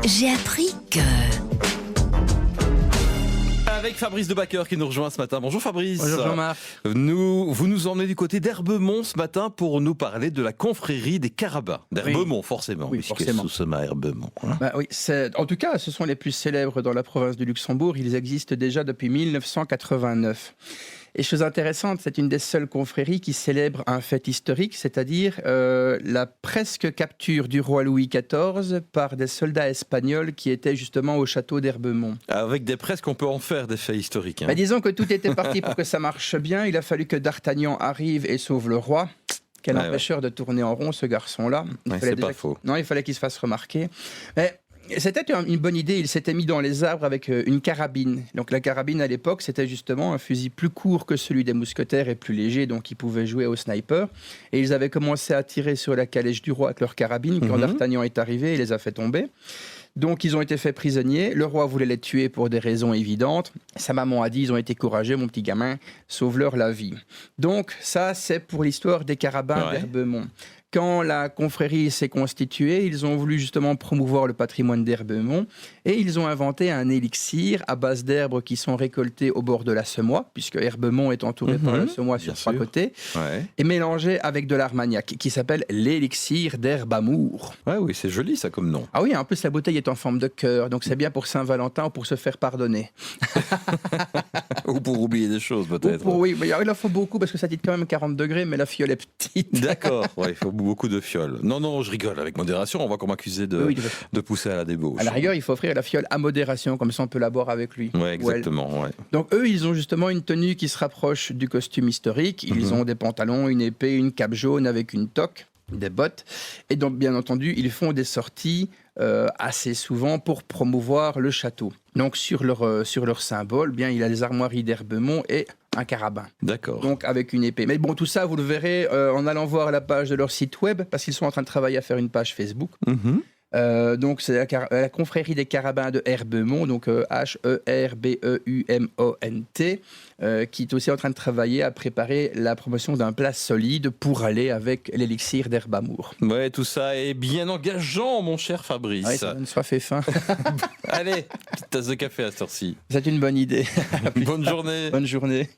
J'ai appris que... Avec Fabrice Debacker qui nous rejoint ce matin. Bonjour Fabrice. Bonjour Jean-Marc. Vous nous emmenez du côté d'Herbemont ce matin pour nous parler de la confrérie des Carabins. D'Herbemont, forcément. Oui, puisque forcément. Nous sommes à Herbemont. Hein. Oui, en tout cas, ce sont les plus célèbres dans la province du Luxembourg. Ils existent déjà depuis 1989. Et chose intéressante, c'est une des seules confréries qui célèbre un fait historique, c'est-à-dire la presque capture du roi Louis XIV par des soldats espagnols qui étaient justement au château d'Herbemont. Avec des presques, on peut en faire des faits historiques. Hein. Disons que tout était parti pour que ça marche bien. Il a fallu que D'Artagnan arrive et sauve le roi. Quel empêcheur de tourner en rond, ce garçon-là. C'est pas faux. Non, il fallait qu'il se fasse remarquer. Mais c'était une bonne idée. Il s'était mis dans les arbres avec une carabine. Donc la carabine, à l'époque, c'était justement un fusil plus court que celui des mousquetaires et plus léger, donc ils pouvaient jouer au sniper. Et ils avaient commencé à tirer sur la calèche du roi avec leur carabine quand D'Artagnan est arrivé et les a fait tomber. Donc ils ont été faits prisonniers. Le roi voulait les tuer pour des raisons évidentes. Sa maman a dit, ils ont été courageux, mon petit gamin, sauve-leur la vie. Donc ça, c'est pour l'histoire des Carabins d'Herbemont. Quand la confrérie s'est constituée, ils ont voulu justement promouvoir le patrimoine d'Herbemont et ils ont inventé un élixir à base d'herbes qui sont récoltées au bord de la Semois, puisque Herbemont est entouré par la Semois sur trois côtés, et mélangé avec de l'armagnac qui s'appelle l'élixir d'Herbamour. Ouais, oui, c'est joli ça comme nom. Ah oui, en plus la bouteille est en forme de cœur, donc c'est bien pour Saint-Valentin ou pour se faire pardonner. Ou pour oublier des choses peut-être. Oui, mais il en faut beaucoup parce que ça dit quand même 40 degrés, mais la fiole est petite. D'accord, il faut beaucoup de fioles. Non, je rigole, avec modération, on va qu'on m'accuser de pousser à la débauche. À la rigueur, il faut offrir la fiole à modération, comme ça on peut la boire avec lui. Oui, exactement. Ouais. Donc eux, ils ont justement une tenue qui se rapproche du costume historique. Ils ont des pantalons, une épée, une cape jaune avec une toque, des bottes. Et donc, bien entendu, ils font des sorties assez souvent pour promouvoir le château. Donc sur leur symbole, bien, il y a les armoiries d'Herbemont et un carabin. D'accord. Donc avec une épée. Mais bon, tout ça, vous le verrez en allant voir la page de leur site web, parce qu'ils sont en train de travailler à faire une page Facebook. Donc c'est la confrérie des Carabins de Herbemont, donc Herbeumont, qui est aussi en train de travailler à préparer la promotion d'un plat solide pour aller avec l'élixir d'Herbamour. Ouais, tout ça est bien engageant, mon cher Fabrice. Ouais, ça donne soif et faim. Allez, petite tasse de café à cette heure-ci. C'est une bonne idée. Bonne journée. Bonne journée.